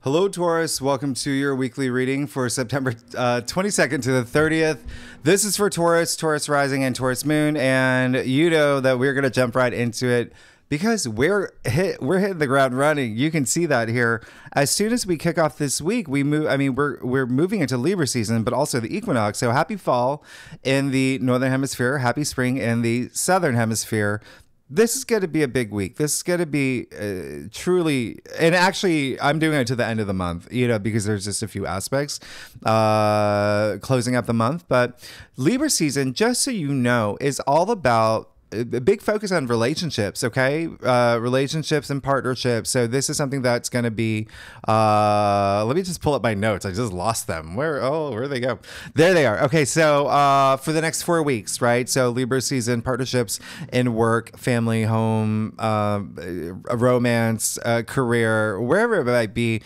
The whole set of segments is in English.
Hello, Taurus. Welcome to your weekly reading for September 22nd to the 30th. This is for Taurus, Taurus rising, and Taurus moon. And you know that we're going to jump right into it because we're hitting the ground running. You can see that here. As soon as we kick off this week, we move. I mean, we're moving into Libra season, but also the equinox. So happy fall in the northern hemisphere. Happy spring in the southern hemisphere. This is going to be a big week. This is going to be truly, and actually, I'm doing it to the end of the month, because there's just a few aspects closing out the month. But Libra season, just so you know, is all about a big focus on relationships, okay? Relationships and partnerships. So this is something that's going to be, let me just pull up my notes. I just lost them. Where'd they go? There they are. Okay. So, for the next 4 weeks, right? So Libra season, partnerships in work, family, home, romance, career, wherever it might be,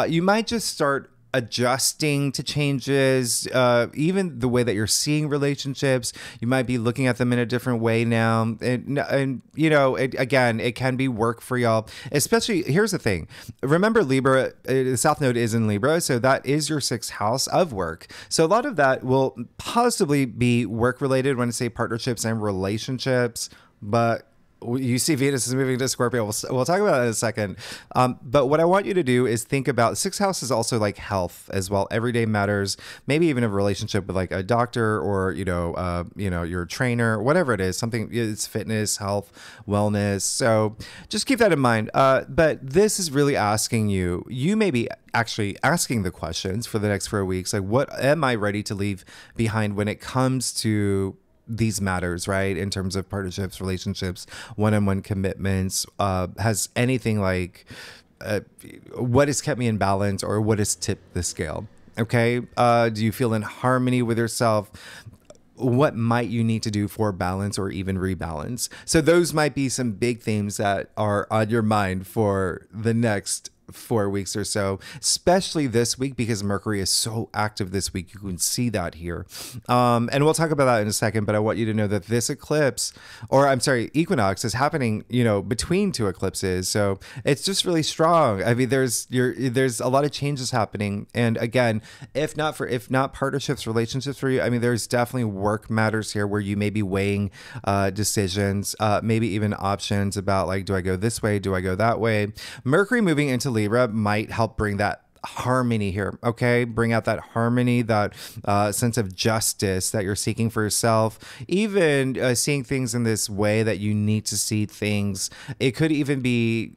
you might just start adjusting to changes, even the way that you're seeing relationships. You might be looking at them in a different way now. And it can be work for y'all. Especially, here's the thing. Remember, Libra, the South Node is in Libra, so that is your sixth house of work. So a lot of that will possibly be work related when I say partnerships and relationships, but you see Venus is moving to Scorpio. We'll talk about that in a second. But what I want you to do is think about sixth house is also like health as well. Everyday matters, maybe even a relationship with like a doctor or, your trainer, whatever it is, something it's fitness, health, wellness. So just keep that in mind. But this is really asking you may be actually asking the questions for the next 4 weeks. Like, what am I ready to leave behind when it comes to these matters, right? In terms of partnerships, relationships, one-on-one commitments, has anything like what has kept me in balance or what has tipped the scale? Okay. Do you feel in harmony with yourself? What might you need to do for balance or even rebalance? So those might be some big themes that are on your mind for the next 4 weeks or so, especially this week because Mercury is so active this week. You can see that here. And we'll talk about that in a second, but I want you to know that this equinox is happening, between two eclipses. So it's just really strong. I mean, there's a lot of changes happening. And again, if not partnerships, relationships for you, I mean, there's definitely work matters here where you may be weighing decisions, maybe even options about like, do I go this way? Do I go that way? Mercury moving into Libra might help bring that harmony here. Okay. Bring out that harmony, that sense of justice that you're seeking for yourself, even seeing things in this way that you need to see things. It could even be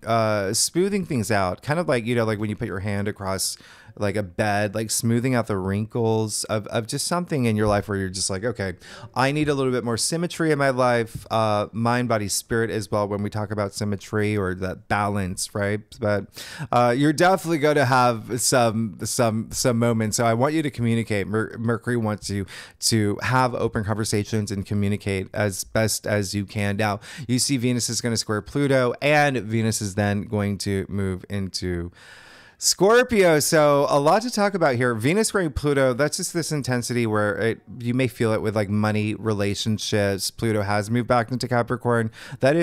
smoothing things out, kind of like, like when you put your hand across like a bed, like smoothing out the wrinkles of just something in your life where you're just like, okay, I need a little bit more symmetry in my life, mind, body, spirit as well, when we talk about symmetry or that balance, right? But you're definitely going to have some moments. So I want you to communicate. Mercury wants you to have open conversations and communicate as best as you can. Now, you see Venus is going to square Pluto, and Venus is then going to move into Scorpio. So a lot to talk about here. Venus squaring Pluto, that's just this intensity where you may feel it with like money, relationships. Pluto has moved back into Capricorn. That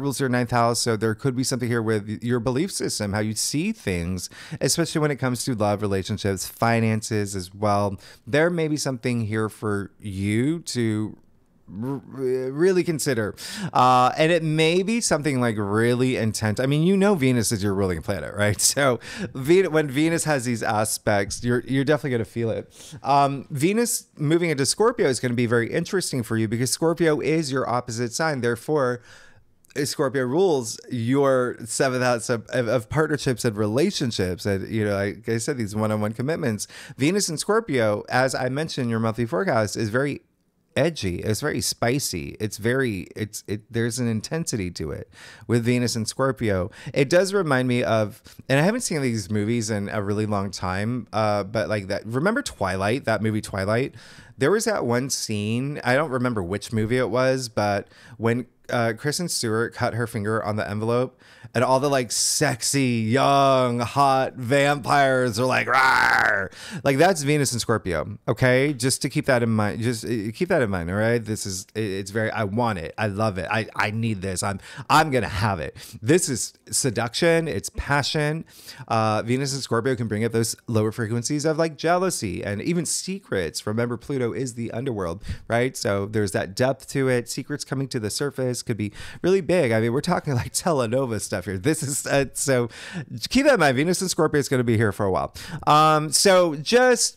rules your ninth house. So there could be something here with your belief system, how you see things, especially when it comes to love, relationships, finances as well. There may be something here for you to really consider, and it may be something like really intense. I mean, Venus is your ruling planet, right? So when Venus has these aspects, you're definitely going to feel it. Venus moving into Scorpio is going to be very interesting for you because Scorpio is your opposite sign. Therefore, Scorpio rules your seventh house of partnerships and relationships. And, like I said, these one-on-one commitments. Venus and Scorpio, as I mentioned in your monthly forecast, is very edgy. It's very spicy. There's an intensity to it with Venus and Scorpio. It does remind me of, and I haven't seen these movies in a really long time, but like that, remember Twilight, that movie Twilight? There was that one scene, I don't remember which movie it was, but when Kristen Stewart cut her finger on the envelope and all the like sexy, young, hot vampires are like, rawr! Like that's Venus and Scorpio. Okay. Just to keep that in mind, all right. It's very, I want it. I love it. I need this. I'm going to have it. This is seduction, it's passion. Venus and Scorpio can bring up those lower frequencies of like jealousy and even secrets. Remember, Pluto is the underworld, right? So there's that depth to it. Secrets coming to the surface could be really big. I mean, we're talking like telenova stuff here. This is so keep that in mind. Venus and Scorpio is going to be here for a while. What does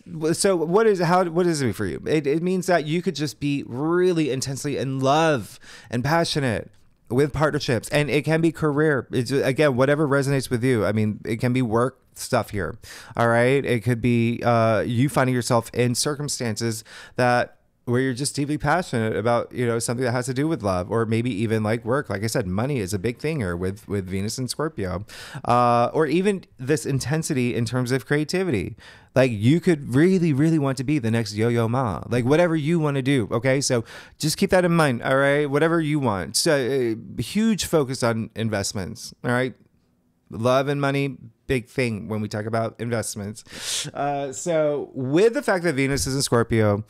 it mean for you? It means that you could just be really intensely in love and passionate with partnerships, and it can be career. It's again, whatever resonates with you. I mean, it can be work stuff here. All right. It could be you finding yourself in circumstances that where you're just deeply passionate about, something that has to do with love, or maybe even like work. Like I said, money is a big thing here with Venus and Scorpio, or even this intensity in terms of creativity. Like you could really, really want to be the next Yo-Yo Ma, like whatever you want to do. Okay. So just keep that in mind. All right. Whatever you want. So huge focus on investments. All right. Love and money, big thing when we talk about investments. So with the fact that Venus is in Scorpio,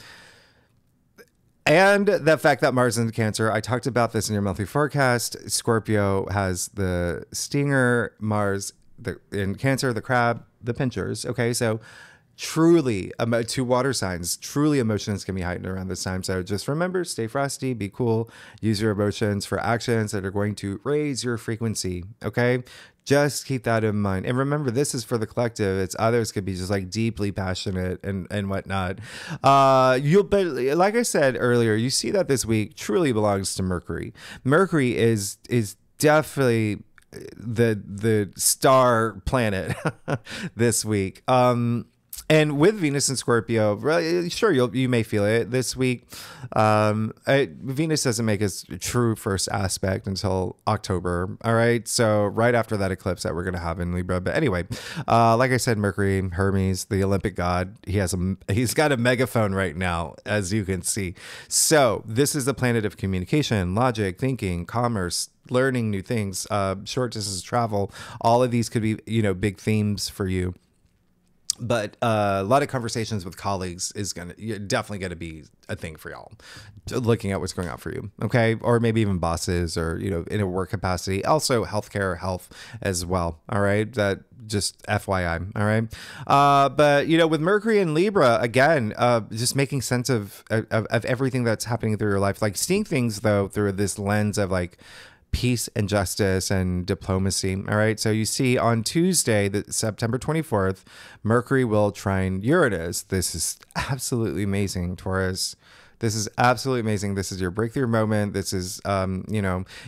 and the fact that Mars is in Cancer, I talked about this in your monthly forecast. Scorpio has the stinger, Mars in Cancer, the crab, the pinchers. Okay, so truly, two water signs, truly emotions can be heightened around this time. So just remember, stay frosty, be cool, use your emotions for actions that are going to raise your frequency. Okay, just keep that in mind. And remember, this is for the collective. It's others could be just like deeply passionate and whatnot. But like I said earlier, you see that this week truly belongs to Mercury. Mercury is definitely the star planet this week. And with Venus and Scorpio, sure, you may feel it this week. Venus doesn't make its true first aspect until October. All right. So right after that eclipse that we're going to have in Libra. But anyway, like I said, Mercury, Hermes, the Olympic god, he's got a megaphone right now, as you can see. So this is the planet of communication, logic, thinking, commerce, learning new things, short distance travel. All of these could be, big themes for you. But a lot of conversations with colleagues is definitely going to be a thing for y'all, looking at what's going on for you. Okay. Or maybe even bosses or, in a work capacity. Also healthcare, health as well. All right. That just FYI. All right. But, with Mercury and Libra, again, just making sense of everything that's happening through your life, like seeing things, though, through this lens of like peace and justice and diplomacy. All right. So you see on Tuesday, September 24th, Mercury will trine Uranus. This is absolutely amazing, Taurus. This is absolutely amazing. This is your breakthrough moment. This is,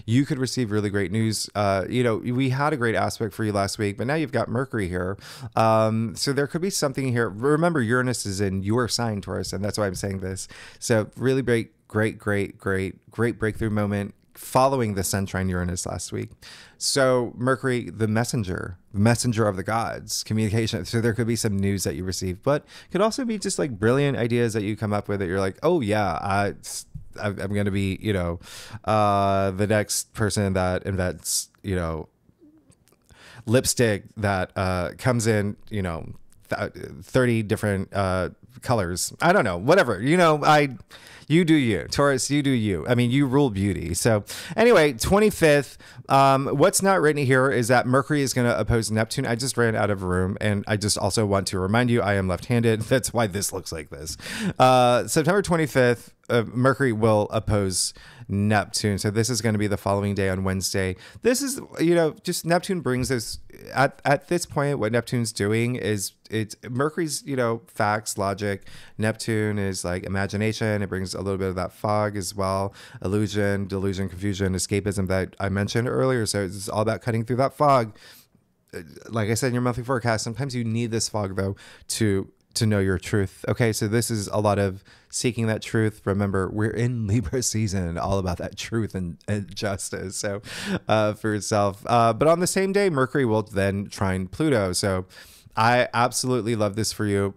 you could receive really great news. We had a great aspect for you last week, but now you've got Mercury here. So there could be something here. Remember, Uranus is in your sign, Taurus, and that's why I'm saying this. So really great breakthrough moment following the Sun trine Uranus last week. So Mercury, the messenger of the gods, communication. So there could be some news that you receive, but could also be just like brilliant ideas that you come up with that you're like, oh yeah, I'm going to be, the next person that invents, lipstick that comes in, 30 different colors. I don't know, whatever, you do you, Taurus, you do you. I mean, you rule beauty. So anyway, 25th, what's not written here is that Mercury is going to oppose Neptune. I just ran out of room, and I just also want to remind you, I am left-handed. That's why this looks like this. September 25th, Mercury will oppose Neptune. So this is going to be the following day on Wednesday. This is, just Neptune brings us at this point, what Neptune's doing is it's Mercury's, facts, logic. Neptune is like imagination. It brings a little bit of that fog as well. Illusion, delusion, confusion, escapism that I mentioned earlier. So it's all about cutting through that fog. Like I said in your monthly forecast, sometimes you need this fog though to know your truth. Okay, so this is a lot of seeking that truth. Remember, we're in Libra season, all about that truth and justice. So for yourself. But on the same day, Mercury will then trine Pluto. So I absolutely love this for you.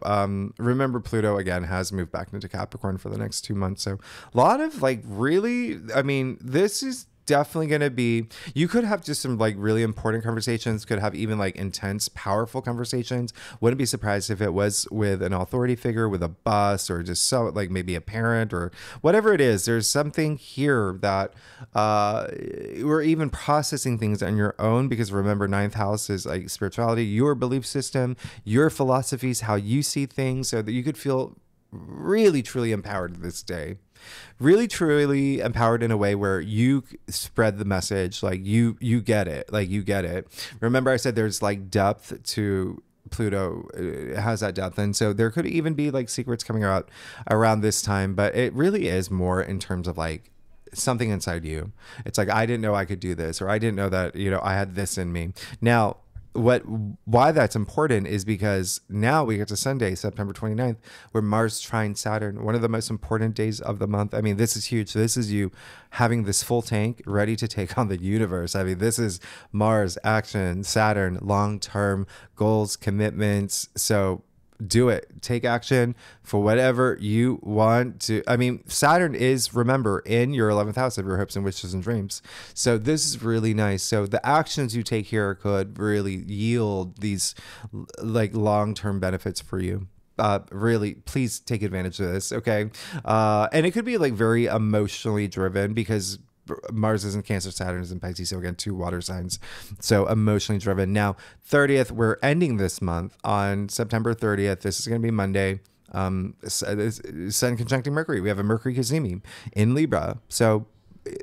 Remember, Pluto, again, has moved back into Capricorn for the next 2 months. So a lot of this is definitely going to be, you could have just some like really important conversations, could have even like intense, powerful conversations. Wouldn't be surprised if it was with an authority figure, with a boss, or just so like maybe a parent or whatever it is. There's something here that we're even processing things on your own, because remember, ninth house is like spirituality, your belief system, your philosophies, how you see things, so that you could feel really truly empowered this day, really truly empowered in a way where you spread the message, like you get it, like you get it. Remember I said there's like depth to Pluto, has that depth, and so there could even be like secrets coming out around this time, but it really is more in terms of like something inside you. It's like, I didn't know I could do this, or I didn't know that, you know, I had this in me. Now why that's important is because now we get to Sunday, September 29th, where Mars trines Saturn, one of the most important days of the month. I mean, this is huge. This is you having this full tank ready to take on the universe. I mean, this is Mars, action, Saturn, long-term goals, commitments. So do it. Take action for whatever you want to. I mean, Saturn is, remember, in your 11th house of your hopes and wishes and dreams. So this is really nice. So the actions you take here could really yield these like long-term benefits for you. Really, please take advantage of this. Okay. And it could be like very emotionally driven, because Mars is in Cancer, Saturn is in Pisces. So again, 2 water signs. So emotionally driven. Now, 30th, we're ending this month on September 30th. This is going to be Monday. Sun conjuncting Mercury. We have a Mercury Cazimi in Libra. So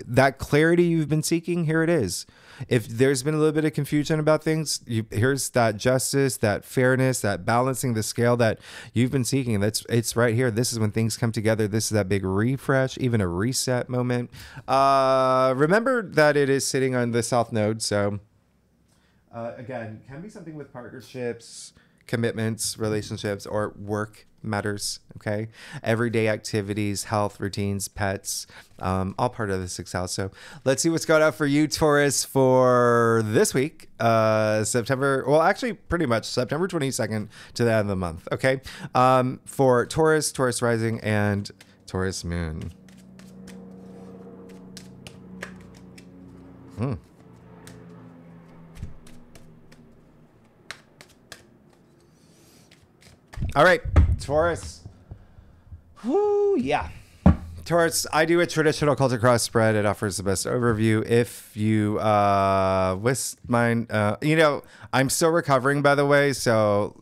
that clarity you've been seeking, here it is. If there's been a little bit of confusion about things, here's that justice, that fairness, that balancing the scale that you've been seeking. It's right here. This is when things come together. This is that big refresh, even a reset moment. Remember that it is sitting on the South Node. So again, can be something with partnerships, commitments, relationships, or work matters. Okay. Everyday activities, health, routines, pets, all part of the 6th house. So let's see what's going on for you, Taurus, for this week, September. Well, actually pretty much September 22nd to the end of the month. Okay. For Taurus, Taurus rising, and Taurus moon. All right, Taurus. Whoo, yeah. Taurus, I do a traditional Cultic Cross spread. It offers the best overview. If you wish mine, you know, I'm still recovering, by the way, so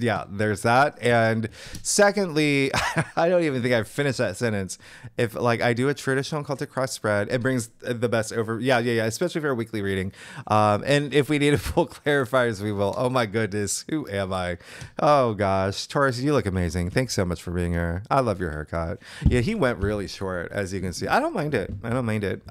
yeah, there's that. And secondly, I don't even think I've finished that sentence. If like I do a traditional Cultic Cross spread, it brings the best over. Yeah. Especially for a weekly reading. And if we need a full clarifiers, we will. Oh my goodness, who am I? Oh gosh, Taurus, you look amazing. Thanks so much for being here. I love your haircut. Yeah, he went really short, as you can see. I don't mind it.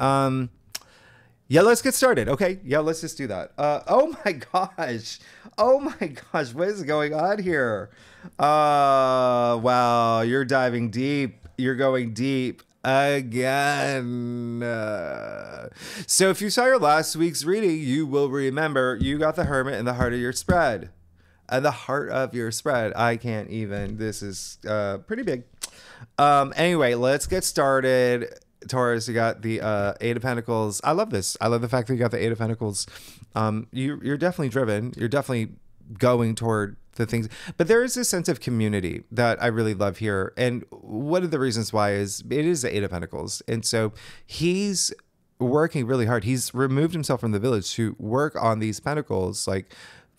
Yeah, let's get started. Okay. Yeah, let's just do that. Oh my gosh. What is going on here? Wow. You're diving deep. You're going deep again. So if you saw your last week's reading, you will remember you got the Hermit in the heart of your spread. The heart of your spread. I can't even. This is pretty big. Anyway, let's get started. Taurus, you got the 8 of Pentacles. I love this. I love the fact that you got the 8 of Pentacles. You're definitely driven. You're definitely going toward the things. But there is this sense of community that I really love here. And one of the reasons why is it is the 8 of Pentacles. And so he's working really hard. He's removed himself from the village to work on these pentacles, like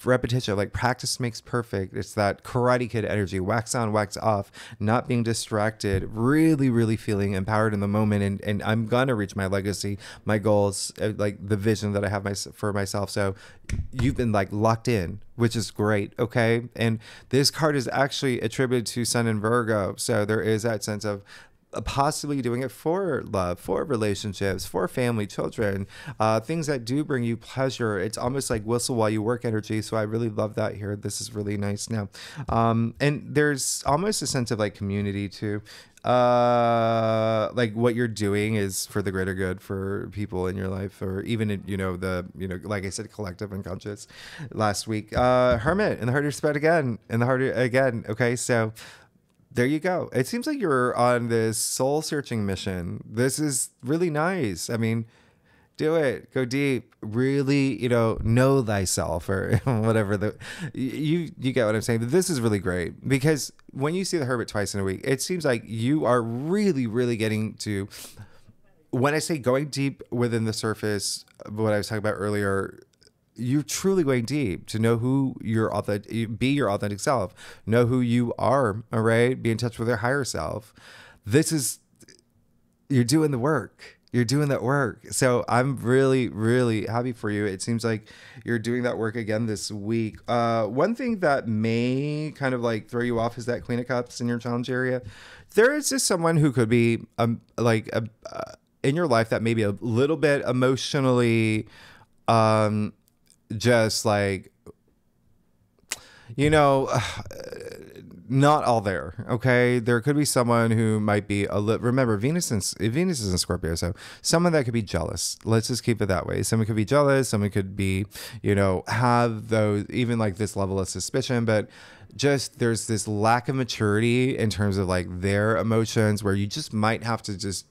repetition, like practice makes perfect. It's that Karate Kid energy, wax on, wax off, not being distracted, really, really feeling empowered in the moment. And I'm gonna reach my legacy, my goals, like the vision that I have for myself. So you've been like locked in, which is great. Okay. And this card is actually attributed to Sun in Virgo. So there is that sense of possibly doing it for love, for relationships, for family, children, things that do bring you pleasure. It's almost like whistle while you work energy. So I really love that here. This is really nice now. And there's almost a sense of like community too. Like what you're doing is for the greater good for people in your life, or even, like I said, collective unconscious last week. Hermit in the heart of your spread again, Okay. So there you go. It seems like you're on this soul searching mission. This is really nice. I mean, Do it. Go deep. Really, know thyself, or whatever you get what I'm saying. But this is really great because when you see the hermit twice in a week, it seems like you are really, really getting to, when I say going deep within the surface, what I was talking about earlier, you're truly going deep to know who be your authentic self, know who you are. All right. Be in touch with your higher self. You're doing the work. You're doing that work. So I'm really, really happy for you. It seems like you're doing that work again this week. One thing that may kind of like throw you off is that Queen of Cups in your challenge area. There is just someone who could be in your life that may be a little bit emotionally, just like, not all there. Okay. There could be someone who might be remember, Venus is in Scorpio. So someone that could be jealous. Let's just keep it that way. Someone could be jealous. Someone could be, have those, even like this level of suspicion, but just there's this lack of maturity in terms of like their emotions where you just might have to just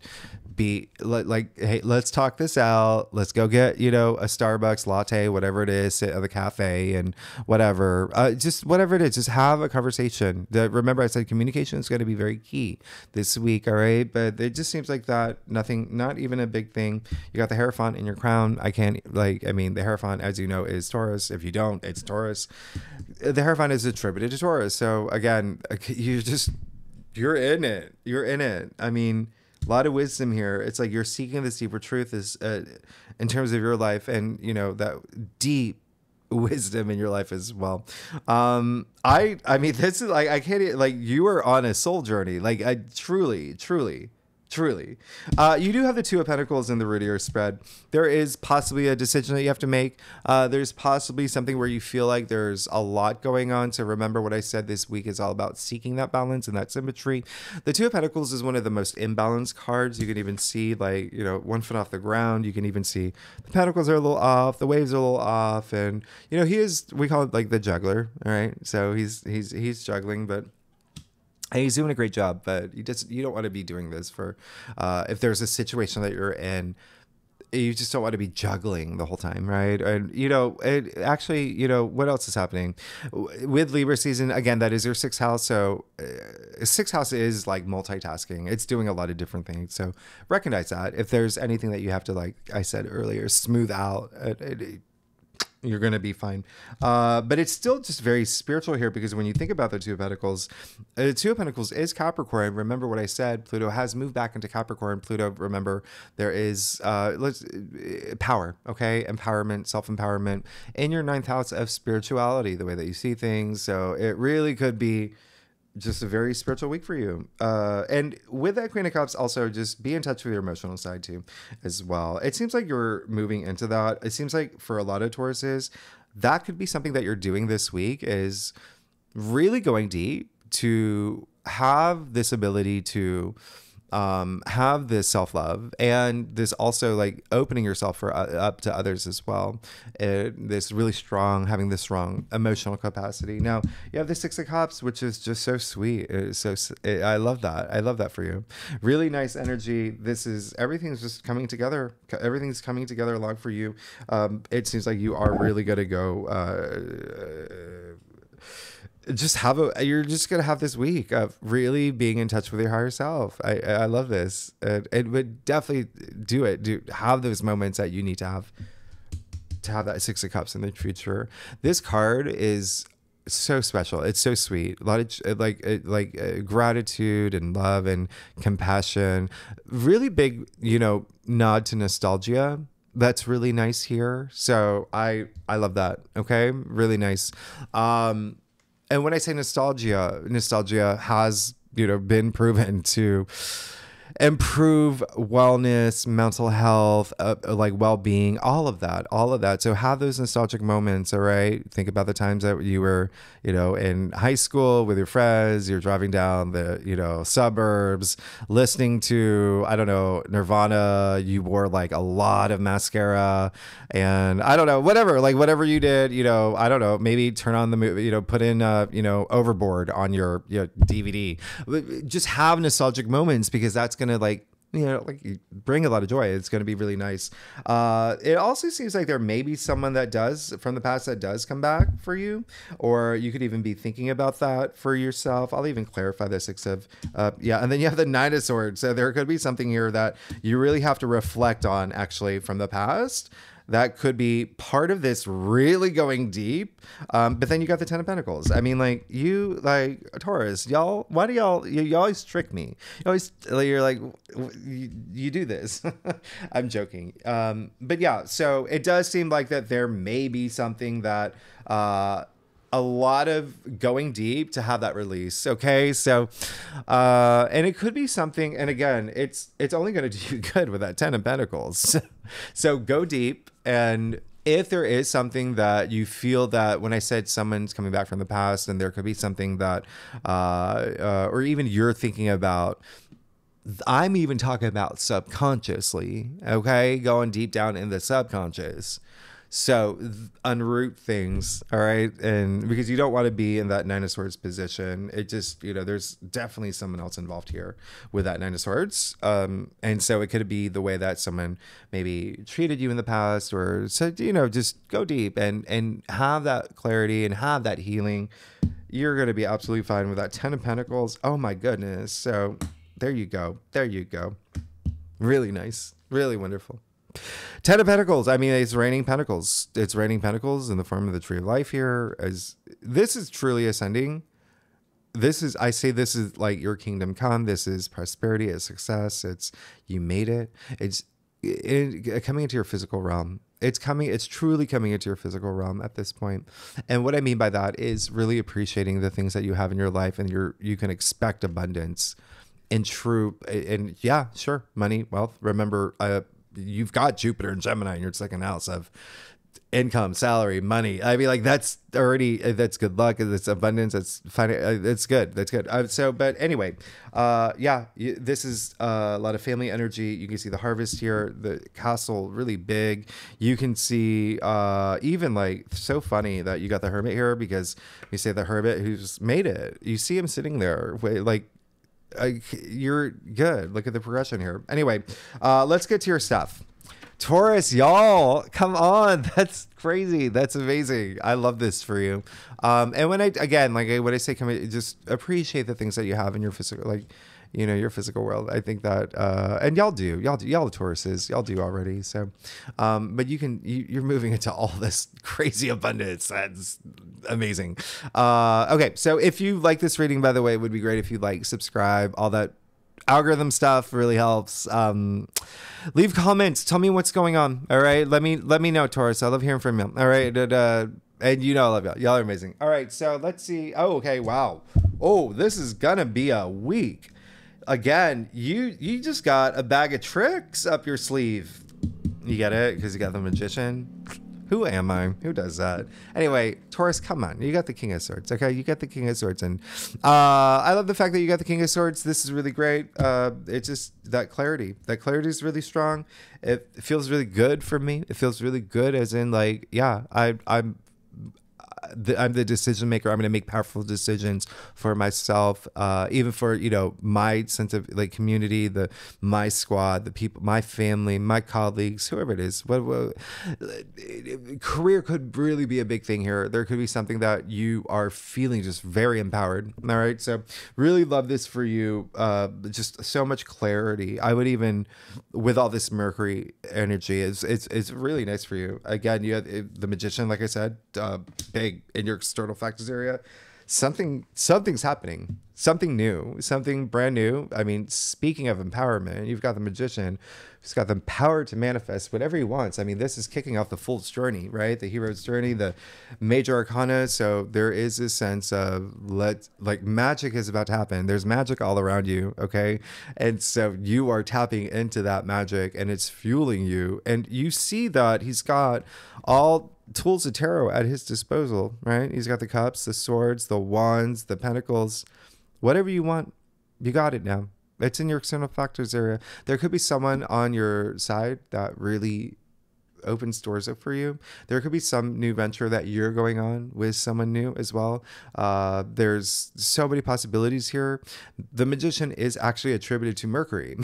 be like, hey, let's talk this out. Let's go get, a Starbucks latte, whatever it is, sit at the cafe and whatever, just whatever it is, just have a conversation. Remember I said communication is going to be very key this week. All right. But it just seems like that not even a big thing. You got the Hierophant in your crown. The Hierophant, as you know, is Taurus. If you don't, it's Taurus. The Hierophant is attributed to Taurus. So again, you're in it. You're in it. I mean, a lot of wisdom here. It's like you're seeking this deeper truth is in terms of your life, and that deep wisdom in your life as well. This is like, I can't, like, you are on a soul journey. Like, I truly. You do have the Two of Pentacles in the root of your spread. There is possibly a decision that you have to make. There's possibly something where you feel like there's a lot going on. So remember what I said, this week is all about seeking that balance and that symmetry. The Two of Pentacles is one of the most imbalanced cards. You can even see, like, 1 foot off the ground. You can even see the pentacles are a little off, the waves are a little off, and we call it like the juggler. All right, so he's juggling, but he's doing a great job. But you don't want to be doing this for if there's a situation that you're in, you just don't want to be juggling the whole time, right? And what else is happening with Libra season? Again, that is your 6th house. So 6th house is like multitasking. It's doing a lot of different things. So recognize that. If there's anything that you have to, like I said earlier, smooth out, you're going to be fine. But it's still just very spiritual here, because when you think about the Two of Pentacles, the Two of Pentacles is Capricorn. Remember what I said, Pluto has moved back into Capricorn. Pluto, remember, there is power, okay? Empowerment, self-empowerment in your 9th house of spirituality, the way that you see things. So it really could be just a very spiritual week for you. And with that Queen of Cups, also just be in touch with your emotional side too, as well. It seems like you're moving into that. It seems like for a lot of Tauruses, that could be something that you're doing this week, is really going deep to have this ability to have this self-love, and this also like opening yourself up to others as well. Having this strong emotional capacity. Now you have the 6 of Cups, which is just so sweet. I love that. I love that for you. Really nice energy. Everything's just coming together. Everything's coming together along for you. It seems like you are really going to go, you're just going to have this week of really being in touch with your higher self. I love this. It would definitely have those moments that you need to have that 6 of Cups in the future. This card is so special. It's so sweet. A lot of gratitude and love and compassion. Really big, nod to nostalgia. That's really nice here. So I love that. Okay. Really nice. And when I say nostalgia has, been proven to improve wellness, mental health, like well-being, all of that. So have those nostalgic moments. All right. Think about the times that you were, in high school with your friends, you're driving down the, suburbs, listening to, I don't know, Nirvana. You wore like a lot of mascara, and I don't know, whatever you did, I don't know, maybe turn on the movie, put in, Overboard on your DVD. Just have nostalgic moments, because that's going to like you know, like you bring a lot of joy. It's going to be really nice. It also seems like there may be someone that does from the past that does come back for you, or you could even be thinking about that for yourself. I'll even clarify the Six of, yeah. And then you have the Nine of Swords. So there could be something here that you really have to reflect on actually from the past. That could be part of this really going deep. But then you got the Ten of Pentacles. I mean, like you, like Taurus, y'all, why do you always trick me? You're like, you do this. I'm joking. But yeah, so it does seem like that there may be something that, a lot of going deep to have that release. Okay. So, and it could be something, and again, it's only going to do you good with that Ten of Pentacles. So go deep. And if there is something that you feel that when I said someone's coming back from the past, and there could be something that, or even you're thinking about, I'm even talking about subconsciously, okay? Going deep down in the subconscious. So unroot things, all right? And because you don't want to be in that Nine of Swords position. It just, you know, there's definitely someone else involved here with that Nine of Swords. And so it could be the way that someone maybe treated you in the past, or said, you know, just go deep and have that clarity and have that healing. You're going to be absolutely fine with that Ten of Pentacles. Oh my goodness. So there you go. There you go. Really nice. Really wonderful. Ten of Pentacles. I mean, it's raining pentacles. It's raining pentacles in the form of the Tree of Life here. As this is truly ascending. I say this is like your kingdom come. This is prosperity, it's success. It's, you made it. It's coming into your physical realm. It's truly coming into your physical realm at this point. And what I mean by that is really appreciating the things that you have in your life, and you can expect abundance and yeah, sure. Money, wealth. Remember, you've got Jupiter and Gemini in your second house of income, salary, money. I mean, like that's good luck. It's abundance. It's fine. It's good. That's good. But anyway, this is a lot of family energy. You can see the harvest here, the castle really big. You can see even like, so funny that you got the Hermit here, because you say the Hermit who's made it. You see him sitting there like, you're good. Look at the progression here. Anyway, let's get to your stuff. Taurus, y'all, come on. That's crazy. That's amazing. I love this for you. And when I say come, just appreciate the things that you have in your physical, like, you know, your physical world. I think that, and y'all the Tauruses, y'all do already. So, but you're moving into all this crazy abundance. That's amazing. Okay. So if you like this reading, by the way, it would be great if you like, subscribe, all that algorithm stuff really helps. Leave comments. Tell me what's going on. All right. Let me know, Taurus. I love hearing from you. All right. And you know, I love y'all. Y'all are amazing. All right. So let's see. Oh, okay. Wow. Oh, this is going to be a week. Again, you just got a bag of tricks up your sleeve. You get it? Because you got the Magician. Who am I? Who does that? Anyway, Taurus, come on. You got the King of Swords, okay? You got the King of Swords. And I love the fact that you got the King of Swords. This is really great. It's just that clarity. That clarity is really strong. It feels really good for me. It feels really good as in, like, yeah, I'm the decision maker. I'm going to make powerful decisions for myself, even for, you know, my sense of like community, my squad, the people, my family, my colleagues, whoever it is. Career could really be a big thing here. There could be something that you are feeling just very empowered. All right. So really love this for you. Just so much clarity. I would even, with all this Mercury energy, it's really nice for you. Again, you have the Magician, like I said, big in your external factors area. Something's happening, something new, something brand new. I mean, speaking of empowerment, you've got the Magician who's got the power to manifest whatever he wants. I mean, this is kicking off the Fool's journey, right? The hero's journey, the major arcana. So there is this sense of like magic is about to happen. There's magic all around you. Okay. And so you are tapping into that magic and it's fueling you. And you see that he's got all tools of tarot at his disposal, right? He's got the cups, the swords, the wands, the pentacles, whatever you want, you got it now. It's in your external factors area. There could be someone on your side that really opens doors up for you. There could be some new venture that you're going on with someone new as well. There's so many possibilities here. The Magician is actually attributed to Mercury.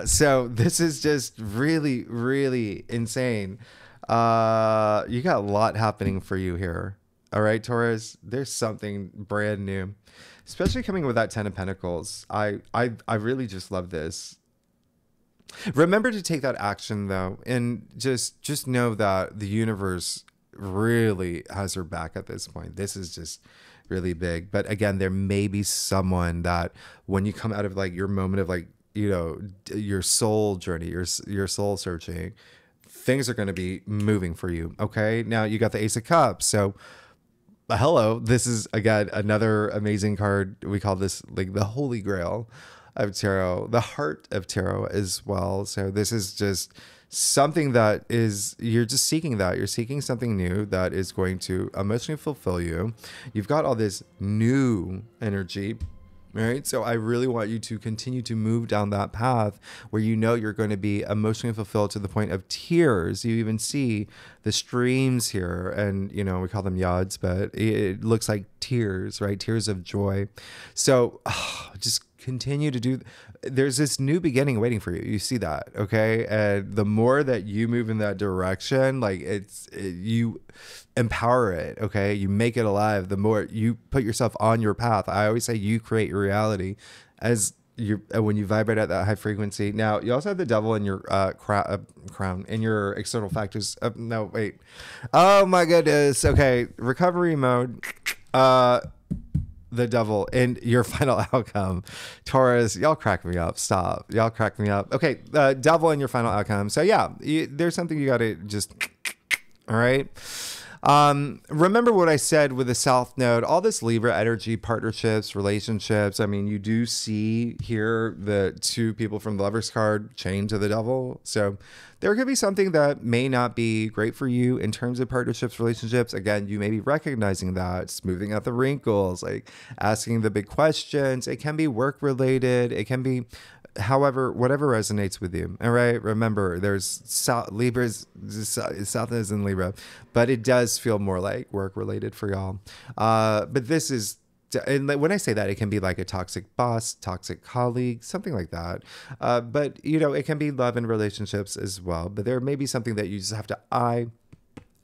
So this is just really, really insane. You got a lot happening for you here. All right, Taurus, there's something brand new, especially coming with that 10 of Pentacles. I really just love this. Remember to take that action though, and just know that the universe really has her back at this point. This is just really big. But again, there may be someone that when you come out of like your moment of like, you know, your soul journey, your soul searching, things are going to be moving for you. Okay. Now you got the Ace of Cups. So hello, this is again another amazing card. We call this like the Holy Grail of tarot, the heart of tarot as well. So this is just something that is, you're just seeking that. You're seeking something new that is going to emotionally fulfill you. You've got all this new energy. Right. So I really want you to continue to move down that path where you know you're going to be emotionally fulfilled to the point of tears. You even see the streams here, and, you know, we call them yods, but it looks like tears, right? Tears of joy. So just continue to do. There's this new beginning waiting for you. You see that. Okay. And the more that you move in that direction, like you empower it. Okay. You make it alive. The more you put yourself on your path. I always say you create your reality as you, when you vibrate at that high frequency. Now you also have the Devil in your crown, in your external factors. No, wait. Oh my goodness. Okay. Recovery mode. The Devil in your final outcome. Taurus, y'all crack me up. Stop. Y'all crack me up. Okay. Devil in your final outcome. So yeah, there's something you got to just, all right. Remember what I said with the South Node, all this Libra energy, partnerships, relationships. I mean, you do see here the two people from the Lovers card chained to the Devil. So there could be something that may not be great for you in terms of partnerships, relationships. Again, you may be recognizing that, smoothing out the wrinkles, like asking the big questions. It can be work related. It can be, however, whatever resonates with you. All right. Remember, there's Libra's, South is in Libra, but it does feel more like work related for y'all. But this is, and when I say that, it can be like a toxic boss, toxic colleague, something like that. But, you know, it can be love and relationships as well. But there may be something that you just have to,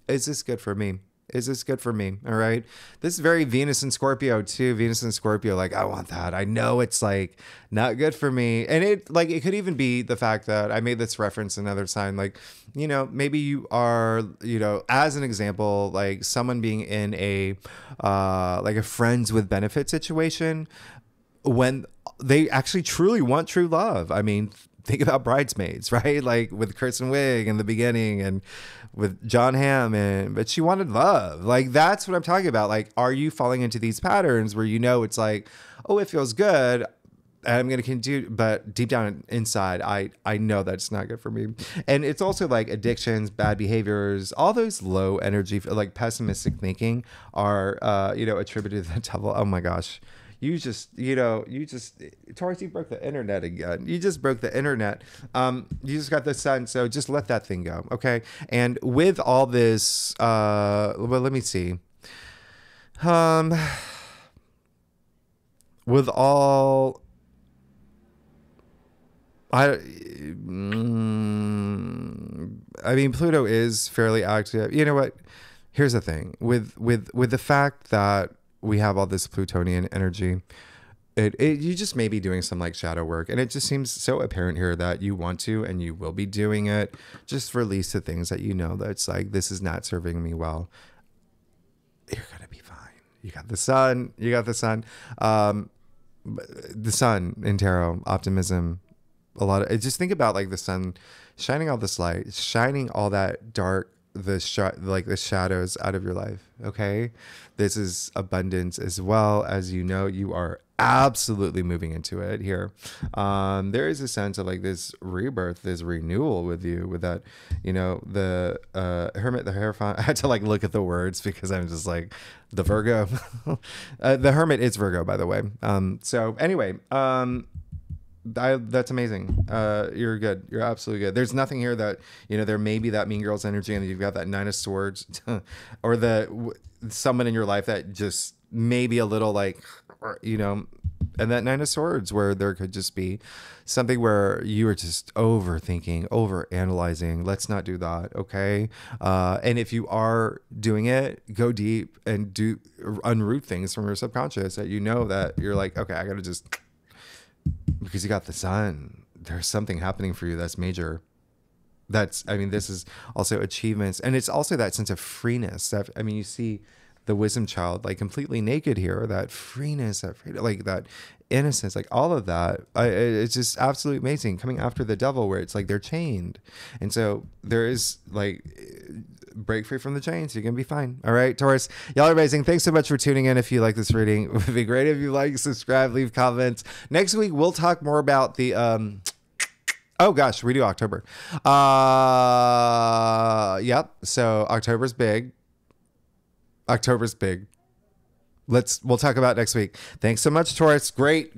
is this good for me? Is this good for me? All right. This is very Venus and Scorpio too. Venus and Scorpio, like, I want that. I know it's like not good for me. And it could even be the fact that I made this reference another time. Like, you know, maybe you are, you know, as an example, like someone being in a, like a friends with benefit situation when they actually truly want true love. I mean, think about Bridesmaids, right? Like with Kristen Wiig in the beginning and with John Hamm, but she wanted love. Like, that's what I'm talking about. Like, are you falling into these patterns where, you know, it's like, oh, it feels good, and I'm going to continue, but deep down inside, I know that it's not good for me. And it's also like addictions, bad behaviors, all those low energy, like pessimistic thinking are, you know, attributed to the Devil. Oh my gosh. Taurus, you broke the internet again. You just broke the internet. You just got the Sun, so just let that thing go, okay? And with all this, well, let me see. With all, I mean, Pluto is fairly active. You know what? Here's the thing with the fact that we have all this Plutonian energy. You just may be doing some like shadow work, and it just seems so apparent here that you want to, and you will be doing it. Just release the things that you know that's like, this is not serving me well. You're gonna be fine. You got the Sun. You got the Sun. The Sun in tarot, optimism. A lot of, just think about like the Sun shining all this light, shining all that dark, like the shadows out of your life. Okay, this is abundance as well. As you know, you are absolutely moving into it here. There is a sense of like this rebirth, this renewal with you, with that, you know, the Hermit, the Hierophant. I had to like look at the words because I'm just like, the Virgo. The Hermit is Virgo, by the way. So anyway, That's amazing. You're good. You're absolutely good. There's nothing here that, there may be that Mean Girls energy, and you've got that Nine of Swords, or someone in your life that just maybe a little like, and that Nine of Swords where there could just be something where you are just overthinking, over analyzing. Let's not do that. Okay. And if you are doing it, go deep and unroot things from your subconscious that that you're like, okay, I got to just, because you got the sun, there's something happening for you that's major. This is also achievements, and it's also that sense of freeness that, you see the wisdom child like completely naked here, that freeness, that freedom, like that innocence, like all of that. It's just absolutely amazing coming after the devil, where it's like they're chained, and so there is like, break free from the chains, you're gonna be fine. All right, Taurus, y'all are amazing. Thanks so much for tuning in. If you like this reading, it would be great if you like, subscribe, leave comments. Next week we'll talk more about the oh gosh, we do October. Yep, so October's big. We'll talk about next week. Thanks so much, Taurus. Great.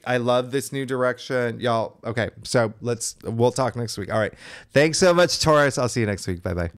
I love this new direction, y'all. Okay, so we'll talk next week. All right, thanks so much, Taurus. I'll see you next week. Bye.